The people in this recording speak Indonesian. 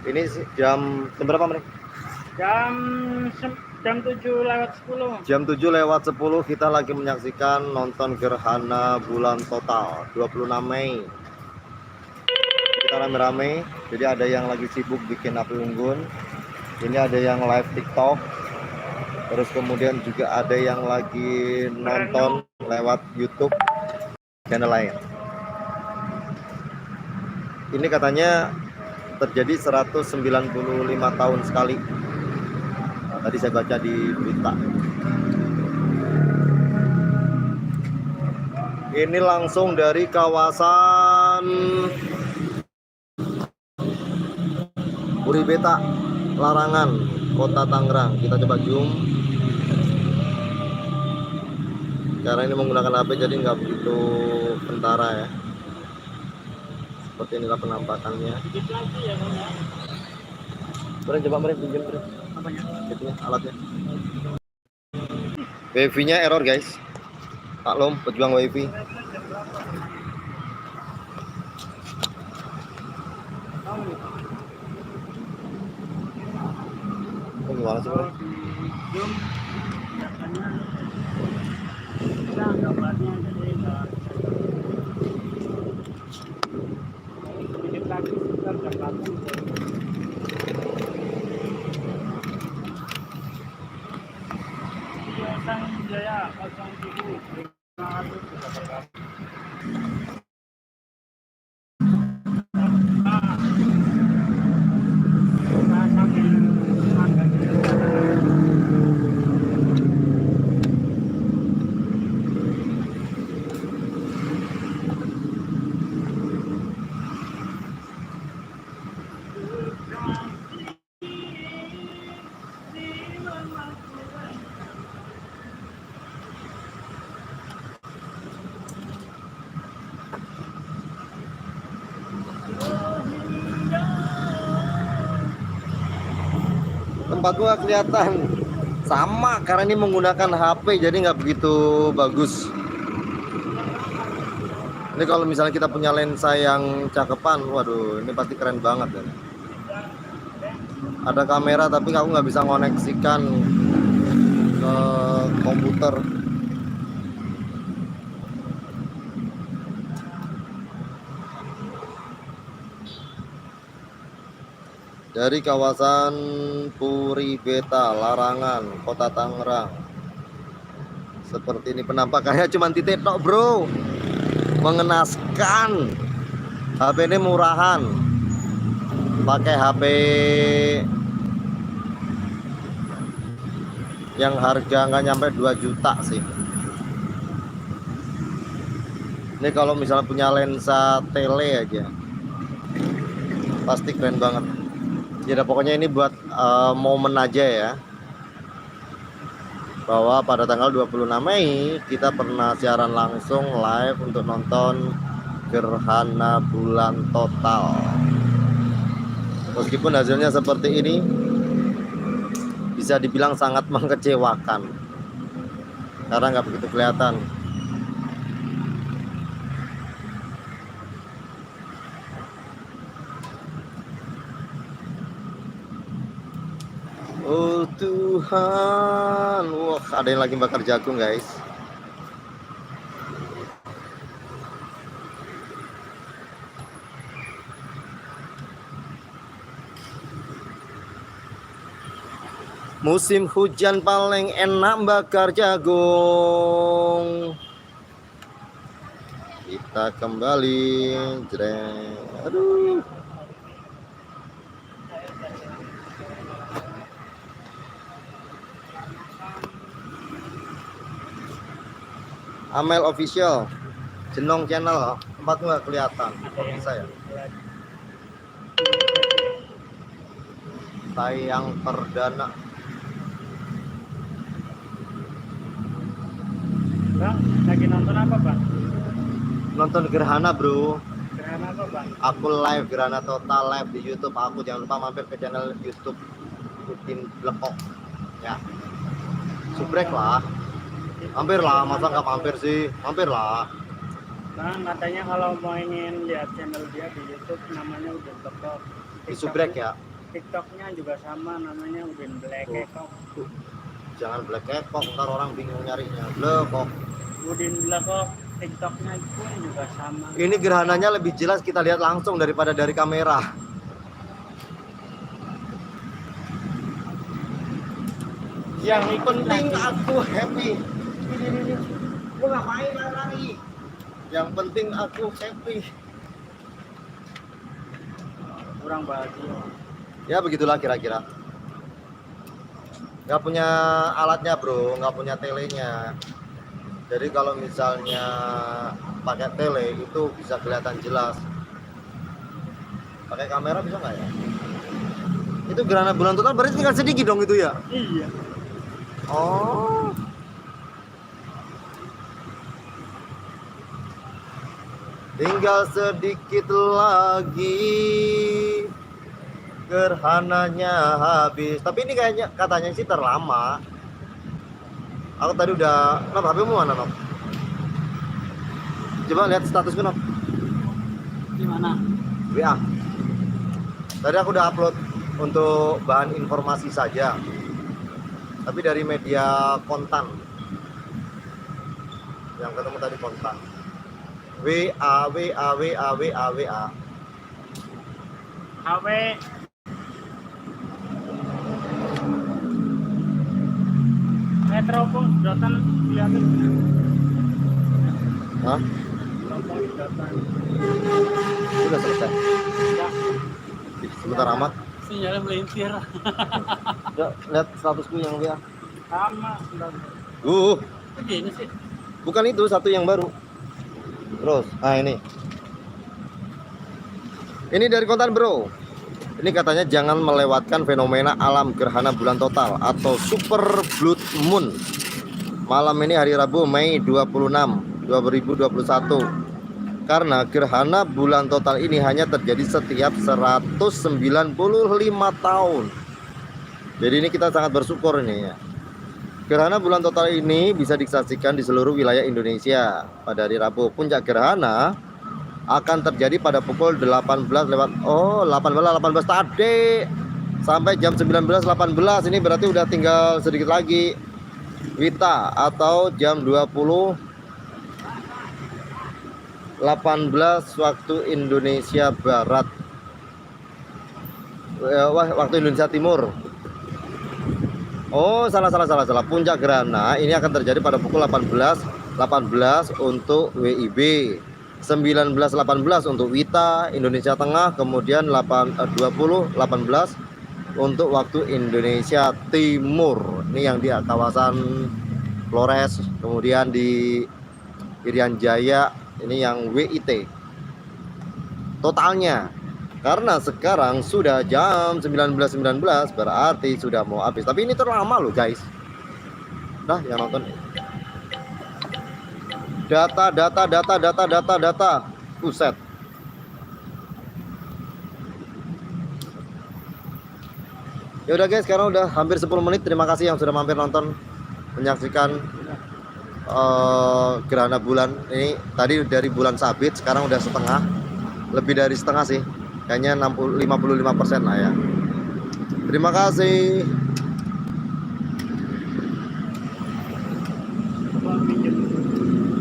Ini jam berapa menit? Jam 7:10. Jam 7:10 kita lagi menyaksikan nonton gerhana bulan total 26 Mei. Kita rame-rame, jadi ada yang lagi sibuk bikin api unggun. Ini ada yang live TikTok. Terus kemudian juga ada yang lagi nonton lewat YouTube channel lain. Ini katanya terjadi 195 tahun sekali. Nah, tadi saya baca di berita. Ini langsung dari kawasan Puri Beta, Larangan, Kota Tangerang. Kita coba zoom. Karena ini menggunakan HP jadi nggak begitu kentara ya. Seperti inilah penampakannya. Coba pinjam itunya, alatnya. Wifi-nya error guys. Maklum, pejuang wifi. Oh, gimana sih bro? Gambarnya jadi enggak sedikit lagi sekitar jam 8. Sang Jaya 07 Tempat gua kelihatan sama karena ini menggunakan HP jadi nggak begitu bagus. Ini kalau misalnya kita punya lensa yang cakepan, waduh, ini pasti keren banget ya. Ada kamera tapi aku nggak bisa ngoneksikan ke komputer. Dari kawasan Puri Beta, Larangan, Kota Tangerang. Seperti ini penampakannya, cuma titik tok bro. Mengenaskan. HP ini murahan. Pakai HP yang harga nggak nyampe 2 juta sih. Ini kalau misalnya punya lensa tele aja, pasti keren banget. Jadi pokoknya ini buat momen aja ya, bahwa pada tanggal 26 Mei kita pernah siaran langsung live untuk nonton gerhana bulan total. Meskipun hasilnya seperti ini, bisa dibilang sangat mengecewakan karena nggak begitu kelihatan. Oh Tuhan, wah ada yang lagi bakar jagung guys. Musim hujan paling enak bakar jagung. Kita kembali, jreng. Aduh. Amel Official, Jenong Channel, tempatnya nggak kelihatan. Kok bisa ya? Tayang perdana. Bang, lagi nonton apa bang? Nonton gerhana bro. Gerhana apa bang? Aku live gerhana total live di YouTube aku. Jangan lupa mampir ke channel YouTube Putin Lepok ya. Subrek lah. Mampir lah, masa nggak mampir sih? Mampir lah. Bang, katanya kalau mau ingin lihat channel dia di YouTube namanya udah Lepok. Di Subrek ya. TikToknya juga sama, namanya Udin Black Kekok. Jangan black kok, ntar orang bingung nyarinya. Blekok. Udin Black kok. TikToknya pun juga sama. Ini gerhananya lebih jelas kita lihat langsung daripada dari kamera. Yang penting aku happy. Ini. Gue ngapain lari? Yang penting aku happy. Kurang bahagia. Ya begitulah kira-kira. Nggak punya alatnya bro, nggak punya telenya. Jadi kalau misalnya pakai tele itu bisa kelihatan jelas. Pakai kamera bisa nggak ya? Itu gerhana bulan total berarti tinggal sedikit dong itu ya? Iya. Oh. Tinggal sedikit lagi gerhananya habis. Tapi ini kayaknya katanya sih terlama. Aku tadi udah, Nop, HP-mu mana, Nop? Coba lihat statusku, Nop. Gimana? WA. Tadi aku udah upload untuk bahan informasi saja. Tapi dari media kontan. Yang ketemu tadi kontan. WA. HW. Metro pun sedotan kelihatan. Hah? Teropong sedotan. Udah selesai. Udah. Sebentar amat. Sinyalnya melintir. Udah, lihat statusku yang WA. Sama. Udah. Begini sih. Bukan itu, satu yang baru. Terus, nah ini. Ini dari kontan bro. Ini katanya jangan melewatkan fenomena alam gerhana bulan total atau super blood moon. Malam ini hari Rabu Mei 26, 2021. Karena gerhana bulan total ini hanya terjadi setiap 195 tahun. Jadi ini kita sangat bersyukur ini ya. Gerhana bulan total ini bisa disaksikan di seluruh wilayah Indonesia pada hari Rabu. Puncak gerhana akan terjadi pada pukul 18 tadi sampai jam 19.18. Ini berarti udah tinggal sedikit lagi Wita atau jam 20.18 waktu Indonesia Barat. Waktu Indonesia Timur. Oh, salah. Puncak gerhana ini akan terjadi pada pukul 18.18 untuk WIB, 19.18 untuk Wita Indonesia Tengah, kemudian 20.18 untuk waktu Indonesia Timur. Ini yang di kawasan Flores, kemudian di Irian Jaya ini yang WIT. Totalnya karena sekarang sudah jam 19.19 berarti sudah mau habis. Tapi ini terlama loh guys. Nah, yang nonton data. Buset. Ya udah guys, sekarang udah hampir 10 menit. Terima kasih yang sudah mampir nonton menyaksikan gerhana bulan ini. Tadi dari bulan sabit, sekarang udah setengah. Lebih dari setengah sih. Kayaknya 55% lah ya. Terima kasih.